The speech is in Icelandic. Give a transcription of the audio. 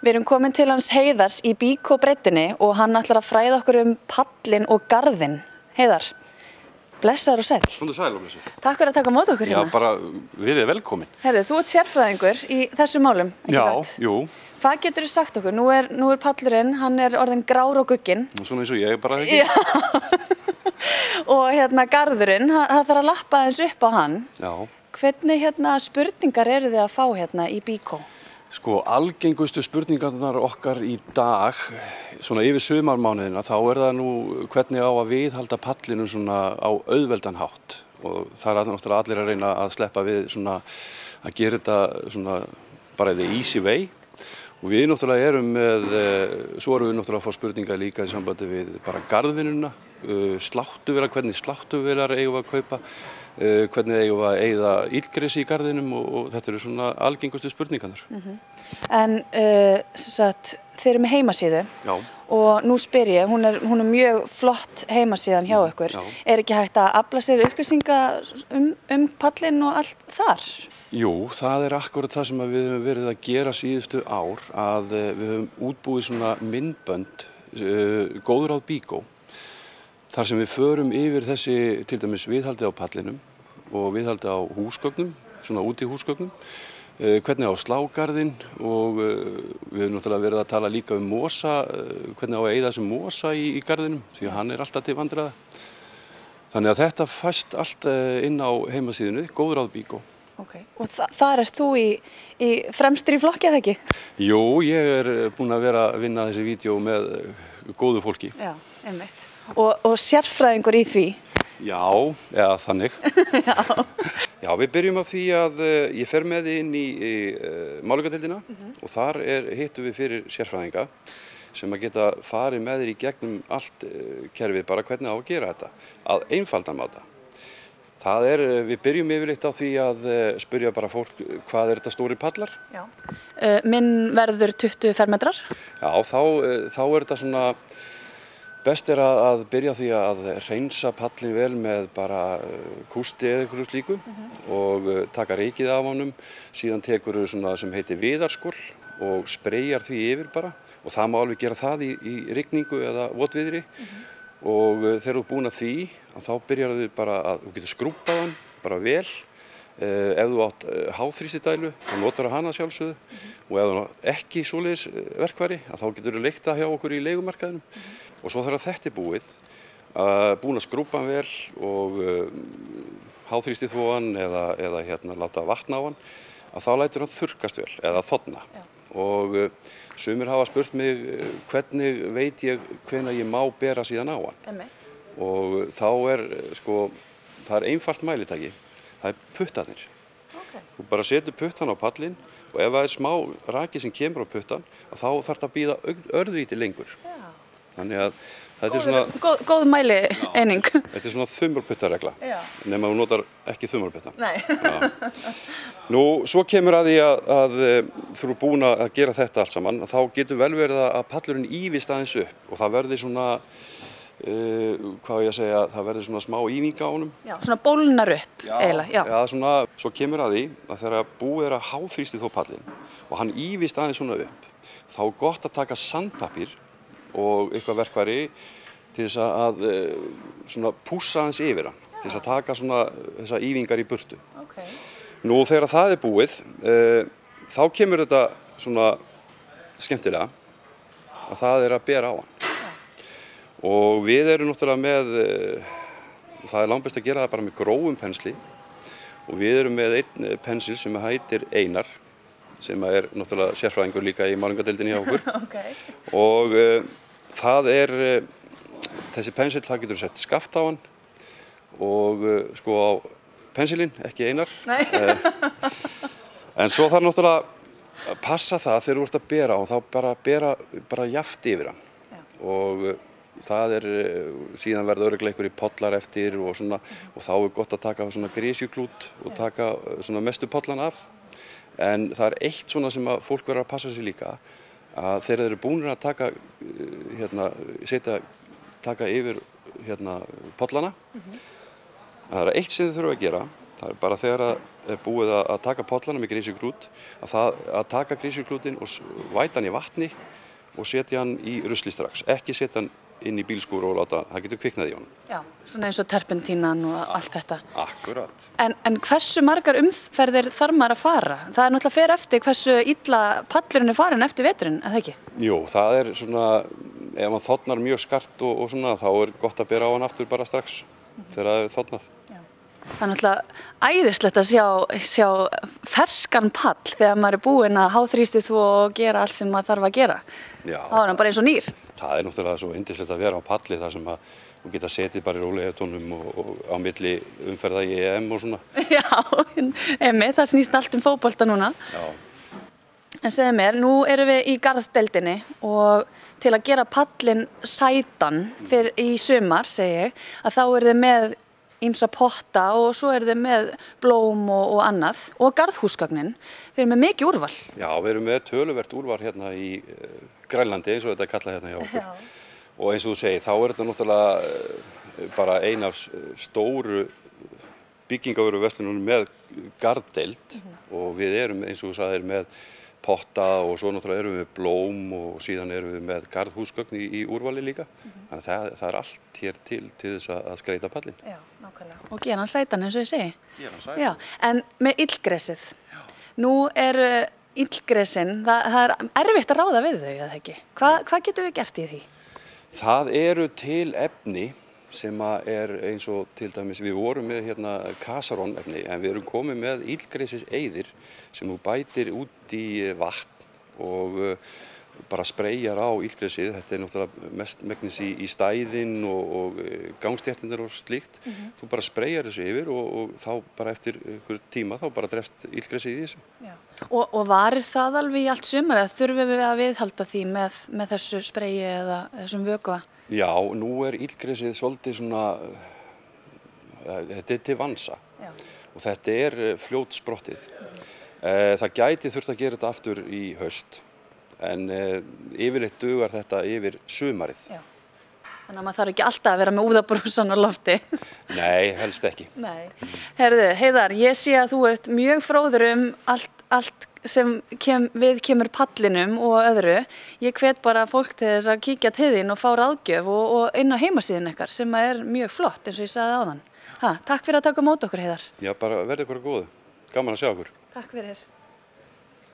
Við erum komin til hans Heiðars í Byko breiddinni og hann ætlar að fræða okkur pallinn og garðinn. Heiðar, blessaður og sæll. Svona sæl og blessaður. Takk fyrir að taka á móti okkur hérna. Já, bara verið velkomin. Herðu, þú ert sérfræðingur í þessum málum, ekki satt? Já, jú. Hvað geturðu sagt okkur? Nú er pallurinn, hann er orðinn grár og gugginn. Svona eins og ég, bara ekki. Já. Og hérna garðurinn, það þarf að lappa aðeins upp á hann. Já. Hvernig spurningar eru þið að fá hérna í Byko? Sko, algengustu spurningarnar okkar í dag, svona yfir sumarmánuðina, þá er það nú hvernig á að viðhalda pallinum svona á auðveldan hátt. Og það er náttúrulega allir að reyna að sleppa við svona að gera þetta svona bara the easy way. Og við náttúrulega erum með, svo erum við náttúrulega að fá spurningar líka í sambandi við bara garðvinnuna, sláttuvélar, hvernig sláttuvélar eigum við að kaupa, hvernig eigum við að eyða illgresi í garðinum og þetta eru svona algengustu spurningarnar. En þið eru með heimasíðu. Já. Og nú spyr ég, hún er mjög flott heimasíðan hjá ykkur. Já. Er ekki hægt að afla sér upplýsinga pallinn og allt þar? Jú, það er akkurat það sem við höfum verið að gera síðustu ár, að við höfum útbúið svona myndbönd, Góð ráð Byko, þar sem við förum yfir þessi til dæmis viðhaldi á pallinum og viðhaldi á húsgögnum, svona út í húsgögnum, hvernig á slágarðinn og við höfum náttúrulega verið að tala líka mosa, hvernig á að eyða þessum mosa í garðinum, því að hann er alltaf til vandræða. Þannig að þetta fæst allt inn á heimasíðunni, Góð ráð Byko. Okay. Og þar ert þú í fremstur í flokki, eða ekki? Jú, ég er búinn að vera að vinna þessi vídeo með góðu fólki. Já, einmitt. Og sérfræðingur í því? Já, eða þannig. Já, við byrjum á því að ég fer með inn í málningardeildina og þar hittum við fyrir sérfræðinga sem að geta farið með þér í gegnum allt kerfið, bara hvernig á að gera þetta, að einfaldan máta. Við byrjum yfirleitt á því að spyrja bara fólk hvað er þetta stóri pallar. Já. Minn verður 20 fermetrar. Já, þá er þetta svona, best er að byrja á því að hreinsa pallin vel með bara kústi eða eitthvað slíku og taka rykið af honum, síðan tekur svona sem heitir viðarskol og spreyjar því yfir bara og það má alveg gera það í rigningu eða votviðri. Og þegar þú ert búin að því, þá byrjar þið bara að þú getur skrúbbað hann bara vel. Ef þú átt háþrýstidælu, þá notar hana sjálfsögðu og ef þú ekki svoleiðis verkfæri, þá getur þú leigt það hjá okkur í leigumarkaðinum. Og svo þegar þetta er búin að skrúbba hann vel og háþrýstið þvo hann eða láta vatna á hann, þá lætur hann þurrkast vel eða þorna. Og sumir hafa spurt mig hvernig veit ég hvenær ég má bera síðan á hann. Og þá það er einfalt mælitæki, það er puttarnir. Þú bara setur puttan á pallinn og ef það er smá raki sem kemur á puttan, þá þarf það að bíða örlítið lengur. Þannig að þetta er svona... Góð mæli eining. Þetta er svona þumalputtaregla, nema þú notar ekki þumalputtan. Nei. Nú, svo kemur að því að þú eru búin að gera þetta allt saman, þá getur vel verið að pallurinn ívist aðeins upp og það verður svona, hvað ég að segja, það verður svona smá ívinga á honum. Já, svona bólnar upp, eiginlega. Já, svona, svo kemur að því að þegar búið er að háþrýsti þó pallinn og hann ívist aðeins svona upp, þá er gott að taka sandpapír og eitthvað verkfæri til þess að svona pússa aðeins yfir hann, til þess að taka svona þessar ívingar í burtu. Nú þegar það er búið, þá kemur þetta svona skemmtilega að það er að bera á hann. Og við erum náttúrulega með, það er langbest að gera það bara með grófum pensli og við erum með einn pensil sem heitir Einar, sem er náttúrulega sérfræðingur líka í málningardeildinni hjá okkur. Og það þessi pensil, það getur sett skaft á hann og sko á pensilinn, ekki Einar. En svo þarf náttúrulega að passa það þegar þú ert að bera á hann, þá bara jafnt yfir hann. Og það síðan verða örugglega einhverjir pollar eftir og svona, og þá er gott að taka svona gresjuklút og taka svona mestu pollan af. En það er eitt svona sem að fólk verður að passa sig líka, að þegar þeir eru búnir að taka yfir pollana, það er eitt sem þið þurfa að gera, Það er bara þegar það er búið að taka pollana með grísjuklút, að taka grísjuklútin og væta hann í vatni og setja hann í rusli strax. Ekki setja hann inn í bílskúr og láta, það getur kviknað í honum. Já, svona eins og terpentínan og allt þetta. Akkurat. En hversu margar umferðir þarf maður að fara? Það er náttúrulega fer eftir hversu illa pallurinn er farin eftir veturinn, eða ekki? Jú, það er svona, ef hann þornar mjög skart og svona, þá er gott að bera á hann aftur bara strax þegar það er þornað. Það er náttúrulega æðislegt að sjá ferskan pall þegar maður er búinn að háþrýsti þú og gera allt sem maður þarf að gera. Já. Þá er hann bara eins og nýr. Það er náttúrulega svo yndislegt að vera á palli þar sem að þú geta setið bara í rólegheitunum og á milli umferða í EM og svona. Já, það snýst allt fótbolta núna. Já. En segðu mér, nú erum við í garðdeildinni og til að gera pallinn sætan í sumar, segi ég, að þá eru þið með ýmsa potta og svo eru þið með blóm og annað og garðhúsgögnin, þið eru með mikið úrval. Já, við erum með töluvert úrval hérna í Grænlandi eins og þetta er kallað hérna hjá okkur. Já. Og eins og þú segir, þá er þetta náttúrulega bara ein af stóru byggingavöruverslunum með garðdeild og við erum eins og þú sagðir með potta og svo náttúrulega erum við blóm og síðan erum við með garðhúsgögn í úrvali líka. Þannig að það er allt hér til þess að skreyta pallinn. Já, nákvæmlega. Og gera hann sætan eins og ég segi. Gera hann sætan. Já, en með illgresið. Já. Nú eru illgresin, það er erfitt að ráða við þau, eða ekki? Hvað getum við gert í því? Það eru til efni sem er eins og til dæmis, við vorum með hérna kasarón efni en við erum komið með illgresiseyðir sem þú bætir út í vatn og bara spreyjar á illgresið. Þetta er náttúrulega mest megnis í stæðin og gangstéttinnar og slíkt. Þú bara spreyjar þessu yfir og þá bara eftir einhver tíma þá bara drefst illgresið í þessu. Já. Og varir það alveg í allt sumar eða þurfum við að viðhalda því með þessu spreyi eða þessum vökva? Já, nú er illgresið svolítið svona, þetta er til vansa og þetta er fljótsprottið. Það gæti þurft að gera þetta aftur í haust en yfirleitt dugar þetta yfir sumarið. Já. Þannig að maður þarf ekki alltaf að vera með úðabrúsan á lofti. Nei, helst ekki. Nei. Heyrðu, Heiðar, ég sé að þú ert mjög fróður allt sem kemur pallinum og öðru. Ég hvet bara fólk til þess að kíkja til þín og fá ráðgjöf og inn á heimasíðun ykkar sem er mjög flott eins og ég sagði áðan. Takk fyrir að taka á móti okkur, Heiðar. Já, bara verði ykkur góðu. Gaman að sjá okkur. Takk fyrir.